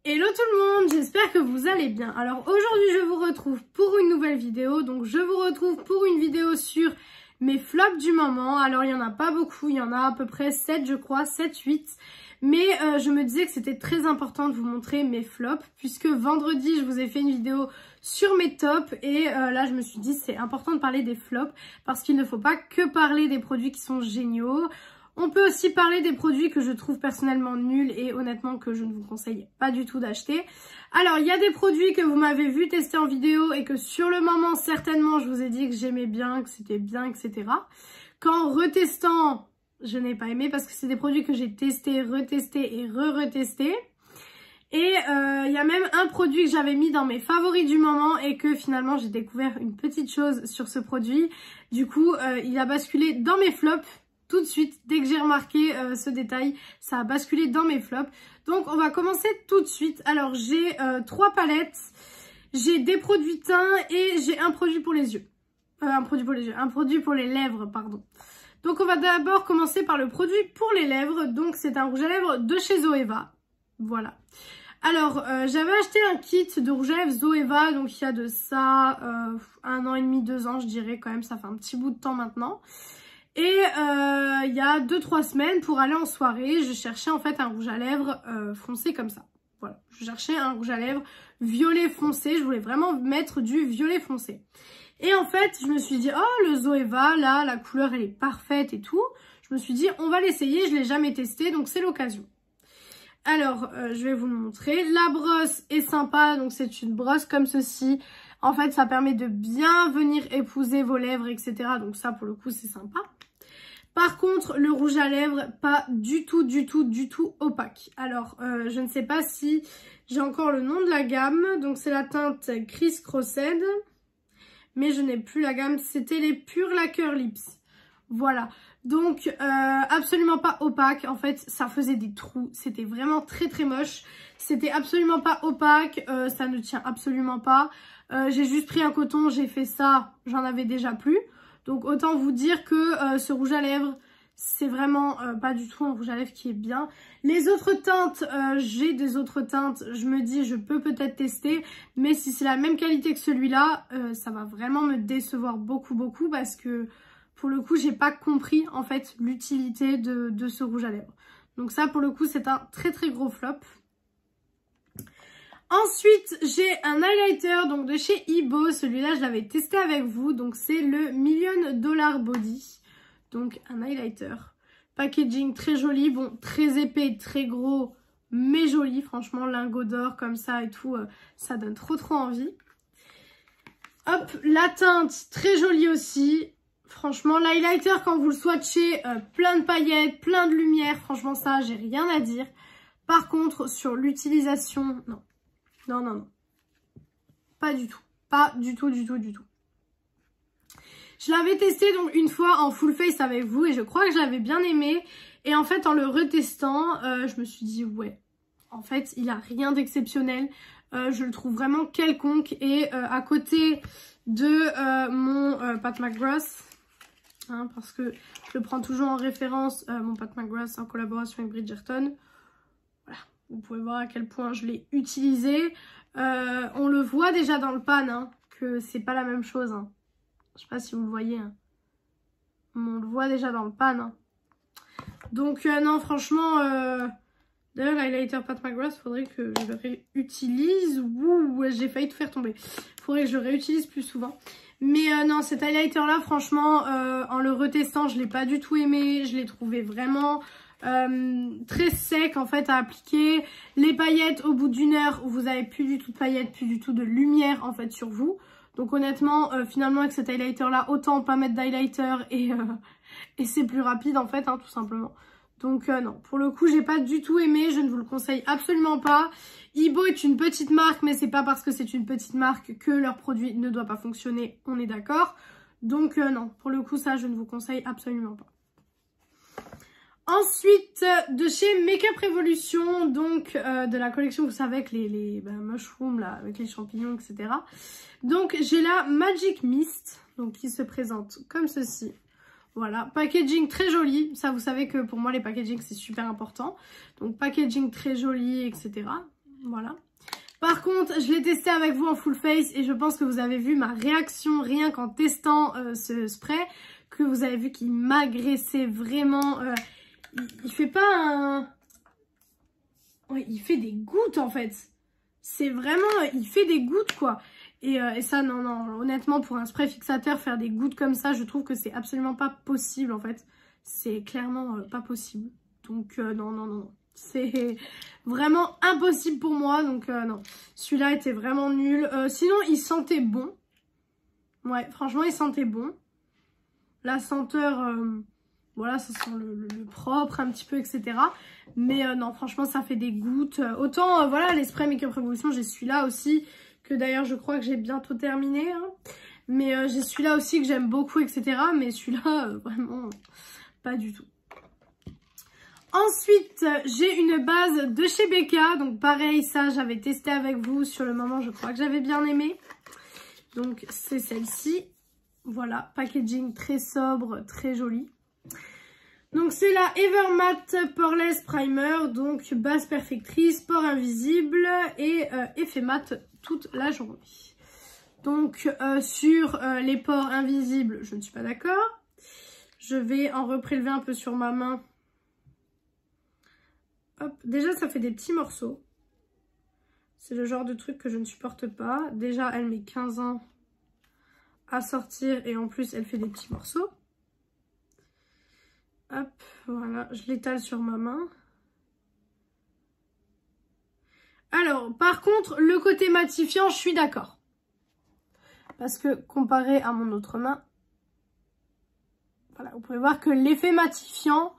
Hello tout le monde, j'espère que vous allez bien. Alors aujourd'hui je vous retrouve pour une nouvelle vidéo. Donc je vous retrouve pour une vidéo sur mes flops du moment. Alors il n'y en a pas beaucoup, il y en a à peu près 7 je crois, 7-8. Mais je me disais que c'était très important de vous montrer mes flops. Puisque vendredi je vous ai fait une vidéo sur mes tops. Et là je me suis dit c'est important de parler des flops. Parce qu'il ne faut pas que parler des produits qui sont géniaux. On peut aussi parler des produits que je trouve personnellement nuls et honnêtement que je ne vous conseille pas du tout d'acheter. Alors, il y a des produits que vous m'avez vu tester en vidéo et que sur le moment, certainement, je vous ai dit que j'aimais bien, que c'était bien, etc. Qu'en retestant, je n'ai pas aimé parce que c'est des produits que j'ai testés, retestés et re-retestés. Et il y a même un produit que j'avais mis dans mes favoris du moment et que finalement, j'ai découvert une petite chose sur ce produit. Du coup, il a basculé dans mes flops. Tout de suite, dès que j'ai remarqué ce détail, ça a basculé dans mes flops. Donc, on va commencer tout de suite. Alors, j'ai 3 palettes. J'ai des produits teints et j'ai un produit pour les yeux. Un produit pour les lèvres, pardon. Donc, on va d'abord commencer par le produit pour les lèvres. Donc, c'est un rouge à lèvres de chez Zoeva. Voilà. Alors, j'avais acheté un kit de rouge à lèvres Zoeva. Donc, il y a de ça 1 an et demi, 2 ans, je dirais quand même. Ça fait un petit bout de temps maintenant. Et il y a 2-3 semaines, pour aller en soirée, je cherchais en fait un rouge à lèvres foncé comme ça. Voilà, je cherchais un rouge à lèvres violet foncé, je voulais vraiment mettre du violet foncé. Et en fait, je me suis dit, oh le Zoeva, là, la couleur elle est parfaite et tout. Je me suis dit, on va l'essayer, je ne l'ai jamais testé, donc c'est l'occasion. Alors, je vais vous le montrer. La brosse est sympa, donc c'est une brosse comme ceci. En fait, ça permet de bien venir épouser vos lèvres, etc. Donc ça, pour le coup, c'est sympa. Par contre, le rouge à lèvres, pas du tout opaque. Alors, je ne sais pas si j'ai encore le nom de la gamme. Donc, c'est la teinte Criss Crossed. Mais je n'ai plus la gamme. C'était les Pure Lacquer Lips. Voilà. Donc, absolument pas opaque. En fait, ça faisait des trous. C'était vraiment très moche. C'était absolument pas opaque. Ça ne tient absolument pas. J'ai juste pris un coton, j'ai fait ça. J'en avais déjà plus. Donc autant vous dire que ce rouge à lèvres, c'est vraiment pas du tout un rouge à lèvres qui est bien. Les autres teintes, j'ai des autres teintes, je me dis je peux peut-être tester. Mais si c'est la même qualité que celui-là, ça va vraiment me décevoir beaucoup parce que pour le coup, j'ai pas compris en fait l'utilité de ce rouge à lèvres. Donc ça pour le coup, c'est un très gros flop. Ensuite, j'ai un highlighter donc de chez Ibo. Celui-là, je l'avais testé avec vous. Donc, c'est le $1 Million Body. Donc, un highlighter. Packaging très joli. Bon, très épais, très gros, mais joli. Franchement, lingot d'or comme ça et tout, ça donne trop envie. Hop, la teinte, très jolie aussi. Franchement, l'highlighter, quand vous le swatchez, plein de paillettes, plein de lumière. Franchement, ça, j'ai rien à dire. Par contre, sur l'utilisation, non. Non. Pas du tout. Pas du tout. Je l'avais testé donc une fois en full face avec vous et je crois que j'avais bien aimé. Et en fait, en le retestant, je me suis dit, ouais, en fait, il a rien d'exceptionnel. Je le trouve vraiment quelconque. Et à côté de mon Pat McGrath, hein, parce que je le prends toujours en référence, mon Pat McGrath en collaboration avec Bridgerton. Voilà. Vous pouvez voir à quel point je l'ai utilisé. On le voit déjà dans le pan, hein, que c'est pas la même chose. Hein. Je sais pas si vous le voyez. Hein. On le voit déjà dans le pan. Hein. Donc non, franchement, d'ailleurs l'highlighter Pat McGrath, faudrait que je le réutilise. Ouh, j'ai failli tout faire tomber. Faudrait que je le réutilise plus souvent. Mais non, cet highlighter là, franchement, en le retestant, je l'ai pas du tout aimé. Je l'ai trouvé vraiment... très sec en fait à appliquer. Les paillettes au bout d'1 heure vous avez plus du tout de paillettes, plus du tout de lumière en fait sur vous. Donc honnêtement finalement avec cet highlighter là autant pas mettre d'highlighter et c'est plus rapide en fait hein, tout simplement. Donc non, pour le coup j'ai pas du tout aimé, je ne vous le conseille absolument pas. Ibo est une petite marque mais c'est pas parce que c'est une petite marque que leur produit ne doit pas fonctionner, on est d'accord. Donc non, pour le coup ça je ne vous conseille absolument pas. Ensuite, de chez Makeup Revolution, donc de la collection, vous savez, avec les mushrooms, là, avec les champignons, etc. Donc, j'ai la Magic Mist, donc qui se présente comme ceci. Voilà, packaging très joli. Ça, vous savez que pour moi, les packaging, c'est super important. Donc, packaging très joli, etc. Voilà. Par contre, je l'ai testé avec vous en full face et je pense que vous avez vu ma réaction rien qu'en testant ce spray, que vous avez vu qu'il m'agressait vraiment. Il fait pas un... Ouais, il fait des gouttes en fait. C'est vraiment... Il fait des gouttes quoi. Et ça, non, honnêtement, pour un spray fixateur, faire des gouttes comme ça, je trouve que c'est absolument pas possible en fait. C'est clairement pas possible. Donc non. C'est vraiment impossible pour moi. Donc non, celui-là était vraiment nul. Sinon, il sentait bon. Ouais, franchement, il sentait bon. La senteur, voilà, ça sent le propre un petit peu, etc. Mais non, franchement, ça fait des gouttes. Autant, voilà, les sprays Make Up Revolution, j'ai celui-là aussi, que d'ailleurs, je crois que j'ai bientôt terminé. Hein. Mais j'ai celui-là aussi que j'aime beaucoup, etc. Mais celui-là, vraiment, pas du tout. Ensuite, j'ai une base de chez Becca. Donc pareil, ça j'avais testé avec vous. Sur le moment, je crois que j'avais bien aimé. Donc c'est celle-ci. Voilà, packaging très sobre, très joli. Donc c'est la Ever Matte Poreless Primer. Donc base perfectrice, pore invisible et effet mat toute la journée. Donc sur les pores invisibles, je ne suis pas d'accord. Je vais en reprélever un peu sur ma main. Hop, déjà ça fait des petits morceaux. C'est le genre de truc que je ne supporte pas. Déjà elle met 15 ans à sortir et en plus elle fait des petits morceaux. Hop, voilà, je l'étale sur ma main. Alors par contre le côté matifiant, je suis d'accord. Parce que comparé à mon autre main, voilà, vous pouvez voir que l'effet matifiant,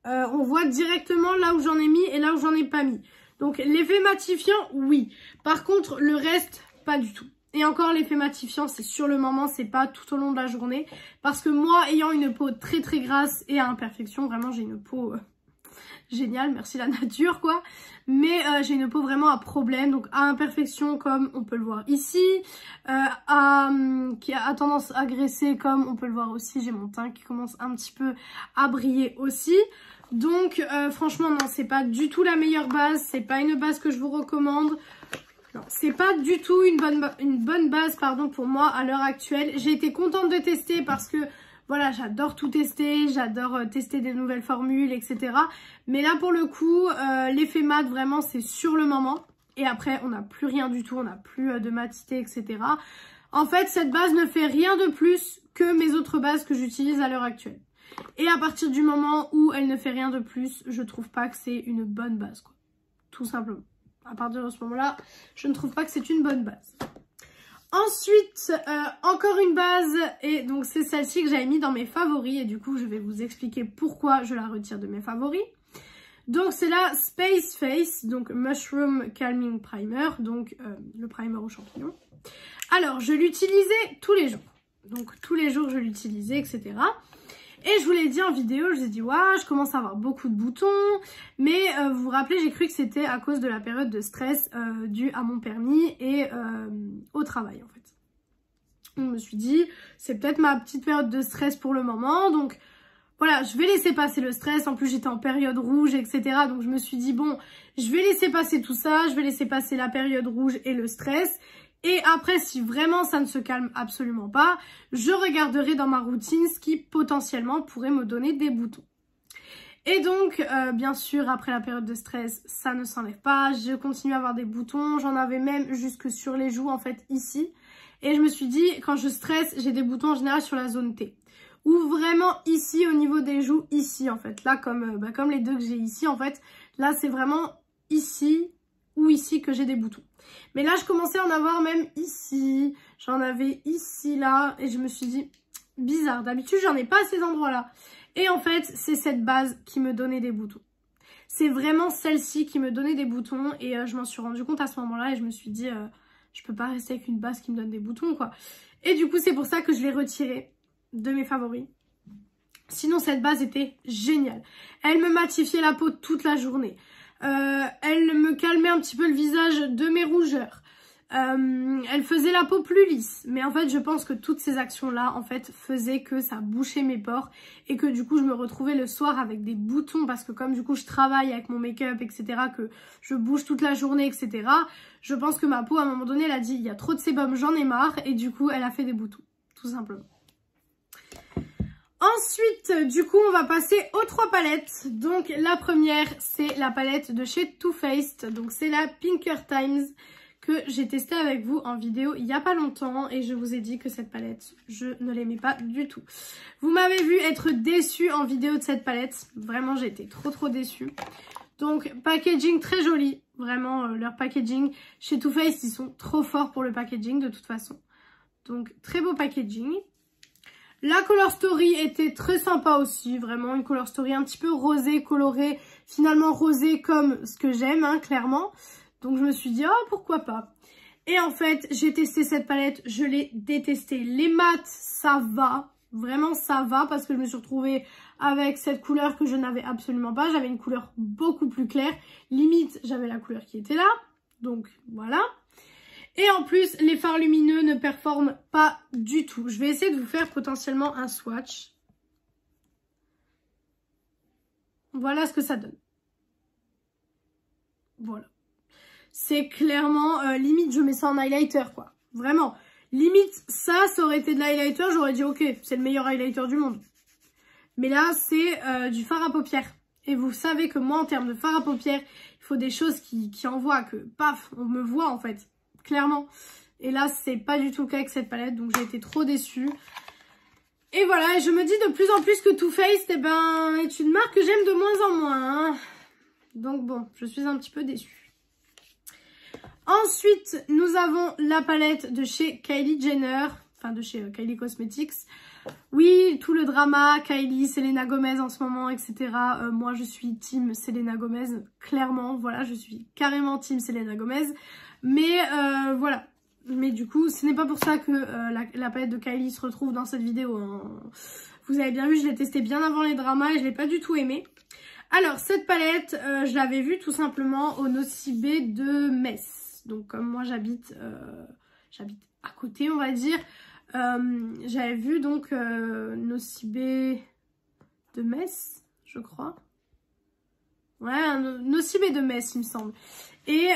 on voit directement là où j'en ai mis et là où j'en ai pas mis. Donc l'effet matifiant, oui. Par contre, le reste, pas du tout. Et encore, l'effet matifiant, c'est sur le moment, c'est pas tout au long de la journée. Parce que moi, ayant une peau très très grasse et à imperfection, vraiment j'ai une peau géniale, merci la nature quoi. Mais j'ai une peau vraiment à problème, donc à imperfection comme on peut le voir ici. Qui a tendance à graisser comme on peut le voir aussi. J'ai mon teint qui commence un petit peu à briller aussi. Donc franchement non, c'est pas du tout la meilleure base, c'est pas une base que je vous recommande. Non, c'est pas du tout une bonne base pardon, pour moi à l'heure actuelle. J'ai été contente de tester parce que voilà, j'adore tout tester, j'adore tester des nouvelles formules, etc. Mais là pour le coup, l'effet mat vraiment c'est sur le moment. Et après on n'a plus rien du tout, on n'a plus de matité, etc. En fait cette base ne fait rien de plus que mes autres bases que j'utilise à l'heure actuelle. Et à partir du moment où elle ne fait rien de plus, je trouve pas que c'est une bonne base, quoi. Tout simplement. À partir de ce moment-là, je ne trouve pas que c'est une bonne base. Ensuite, encore une base, et donc c'est celle-ci que j'avais mis dans mes favoris, et du coup je vais vous expliquer pourquoi je la retire de mes favoris. Donc c'est la Space Face, donc Mushroom Calming Primer, donc le primer aux champignons. Alors, je l'utilisais tous les jours. Donc tous les jours je l'utilisais, etc. Et je vous l'ai dit en vidéo, je vous ai dit, ouais, je commence à avoir beaucoup de boutons. Mais vous vous rappelez, j'ai cru que c'était à cause de la période de stress due à mon permis et au travail, en fait. Je me suis dit, c'est peut-être ma petite période de stress pour le moment. Donc, voilà, je vais laisser passer le stress. En plus, j'étais en période rouge, etc. Donc, je me suis dit, bon, je vais laisser passer tout ça. Je vais laisser passer la période rouge et le stress. Et après, si vraiment ça ne se calme absolument pas, je regarderai dans ma routine ce qui potentiellement pourrait me donner des boutons. Et donc, bien sûr, après la période de stress, ça ne s'enlève pas. Je continue à avoir des boutons. J'en avais même jusque sur les joues, en fait, ici. Et je me suis dit, quand je stresse, j'ai des boutons en général sur la zone T. Ou vraiment ici, au niveau des joues, ici, en fait. Là, comme les deux que j'ai ici, en fait. Là, c'est vraiment ici ou ici que j'ai des boutons. Mais là, je commençais à en avoir même ici. J'en avais ici, là. Et je me suis dit, bizarre. D'habitude, j'en ai pas à ces endroits-là. Et en fait, c'est cette base qui me donnait des boutons. C'est vraiment celle-ci qui me donnait des boutons. Et je m'en suis rendu compte à ce moment-là. Et je me suis dit, je peux pas rester avec une base qui me donne des boutons, quoi. Et du coup, c'est pour ça que je l'ai retirée de mes favoris. Sinon, cette base était géniale. Elle me matifiait la peau toute la journée. Elle me calmait un petit peu le visage de mes rougeurs. Elle faisait la peau plus lisse. Mais en fait, je pense que toutes ces actions-là, en fait, faisaient que ça bouchait mes pores. Et que du coup, je me retrouvais le soir avec des boutons. Parce que comme du coup, je travaille avec mon make-up, etc. Que je bouge toute la journée, etc. Je pense que ma peau, à un moment donné, elle a dit, il y a trop de sébum, j'en ai marre. Et du coup, elle a fait des boutons. Tout simplement. Ensuite, du coup, on va passer aux 3 palettes. Donc, la première, c'est la palette de chez Too Faced. Donc, c'est la Pinker Times que j'ai testée avec vous en vidéo il n'y a pas longtemps. Et je vous ai dit que cette palette, je ne l'aimais pas du tout. Vous m'avez vu être déçue en vidéo de cette palette. Vraiment, j'ai été trop déçue. Donc, packaging très joli. Vraiment, leur packaging. Chez Too Faced, ils sont trop forts pour le packaging de toute façon. Donc, très beau packaging. La color story était très sympa aussi, vraiment une color story un petit peu rosée, colorée, finalement rosée comme ce que j'aime, hein, clairement. Donc je me suis dit, oh pourquoi pas. Et en fait, j'ai testé cette palette, je l'ai détestée. Les mats, ça va, vraiment ça va, parce que je me suis retrouvée avec cette couleur que je n'avais absolument pas. J'avais une couleur beaucoup plus claire, limite j'avais la couleur qui était là, donc voilà. Et en plus, les fards lumineux ne performent pas du tout. Je vais essayer de vous faire potentiellement un swatch. Voilà ce que ça donne. Voilà. C'est clairement, limite, je mets ça en highlighter, quoi. Vraiment. Limite, ça aurait été de l'highlighter, j'aurais dit, ok, c'est le meilleur highlighter du monde. Mais là, c'est du fard à paupières. Et vous savez que moi, en termes de fard à paupières, il faut des choses qui envoient, que, paf, on me voit, en fait. Clairement. Et là, c'est pas du tout le cas avec cette palette. Donc, j'ai été trop déçue. Et voilà, et je me dis de plus en plus que Too Faced, eh ben, est une marque que j'aime de moins en moins. Hein. Donc, bon, je suis un petit peu déçue. Ensuite, nous avons la palette de chez Kylie Jenner. Enfin, de chez Kylie Cosmetics. Oui, tout le drama, Kylie, Selena Gomez en ce moment, etc. Moi, je suis team Selena Gomez. Clairement, voilà, je suis carrément team Selena Gomez. Mais voilà, mais du coup ce n'est pas pour ça que la palette de Kylie se retrouve dans cette vidéo, hein. Vous avez bien vu, je l'ai testée bien avant les dramas et je l'ai pas du tout aimée. Alors cette palette, je l'avais vue tout simplement au Nocibé de Metz. Donc comme moi j'habite à côté, on va dire, j'avais vu donc Nocibé de Metz, je crois. Ouais, Nocibé de Metz, il me semble. Et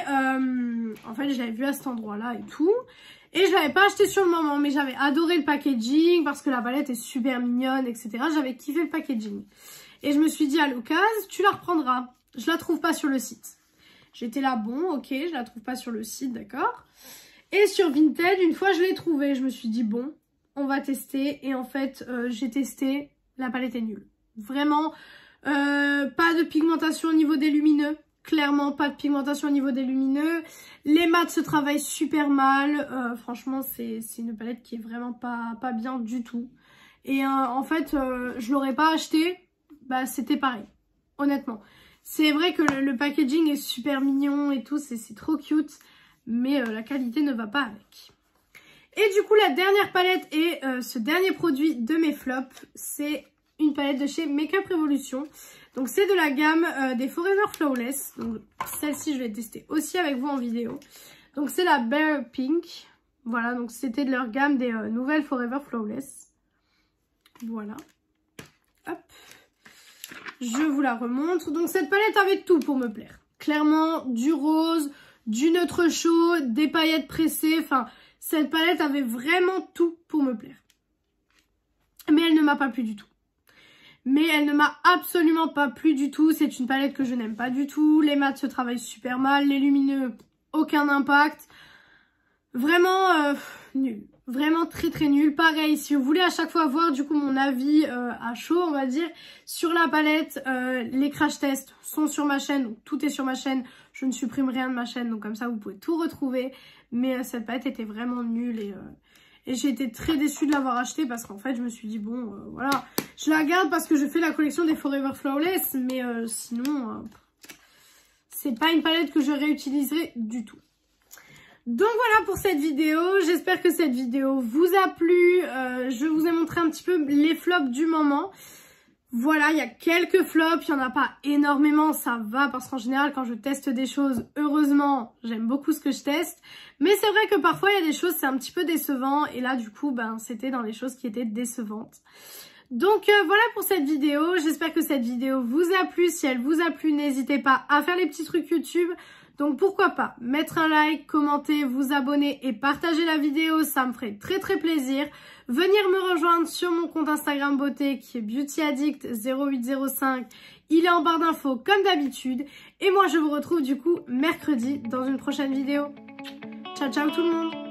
en fait, je l'avais vu à cet endroit-là et tout. Et je l'avais pas acheté sur le moment, mais j'avais adoré le packaging parce que la palette est super mignonne, etc. J'avais kiffé le packaging. Et je me suis dit à l'occasion, tu la reprendras. Je la trouve pas sur le site. J'étais là, bon, ok, je la trouve pas sur le site, d'accord. Et sur Vinted, une fois je l'ai trouvée, je me suis dit, bon, on va tester. Et en fait, j'ai testé, la palette est nulle. Vraiment, pas de pigmentation au niveau des lumineux. Clairement, pas de pigmentation au niveau des lumineux. Les mats se travaillent super mal. Franchement, c'est une palette qui est vraiment pas bien du tout. Et en fait, je l'aurais pas acheté. Bah, c'était pareil. Honnêtement. C'est vrai que le packaging est super mignon et tout. C'est trop cute. Mais la qualité ne va pas avec. Et du coup, la dernière palette et ce dernier produit de mes flops, c'est une palette de chez Makeup Revolution. Donc c'est de la gamme des Forever Flawless. Donc celle-ci je vais tester aussi avec vous en vidéo. Donc c'est la Bare Pink. Voilà, donc c'était de leur gamme des nouvelles Forever Flawless. Voilà. Hop. Je vous la remontre. Donc cette palette avait tout pour me plaire. Clairement, du rose, du neutre chaud, des paillettes pressées. Enfin, cette palette avait vraiment tout pour me plaire. Mais elle ne m'a pas plu du tout. Mais elle ne m'a absolument pas plu du tout. C'est une palette que je n'aime pas du tout. Les mats se travaillent super mal. Les lumineux, aucun impact. Vraiment nul. Vraiment très nul. Pareil, si vous voulez à chaque fois voir du coup mon avis à chaud, on va dire, sur la palette, les crash tests sont sur ma chaîne. Donc tout est sur ma chaîne. Je ne supprime rien de ma chaîne. Donc comme ça, vous pouvez tout retrouver. Mais cette palette était vraiment nulle et j'ai été très déçue de l'avoir achetée parce qu'en fait, je me suis dit, bon, voilà. Je la garde parce que je fais la collection des Forever Flawless, mais sinon, c'est pas une palette que je réutiliserai du tout. Donc voilà pour cette vidéo, j'espère que cette vidéo vous a plu. Je vous ai montré un petit peu les flops du moment. Voilà, il y a quelques flops, il n'y en a pas énormément, ça va, parce qu'en général, quand je teste des choses, heureusement, j'aime beaucoup ce que je teste. Mais c'est vrai que parfois, il y a des choses, c'est un petit peu décevant, et là, du coup, c'était dans les choses qui étaient décevantes. Donc voilà pour cette vidéo, j'espère que cette vidéo vous a plu. Si elle vous a plu, n'hésitez pas à faire les petits trucs YouTube. Donc pourquoi pas mettre un like, commenter, vous abonner et partager la vidéo, ça me ferait très très plaisir. Venir me rejoindre sur mon compte Instagram beauté qui est beautyaddict0805. Il est en barre d'infos comme d'habitude. Et moi je vous retrouve du coup mercredi dans une prochaine vidéo. Ciao ciao tout le monde!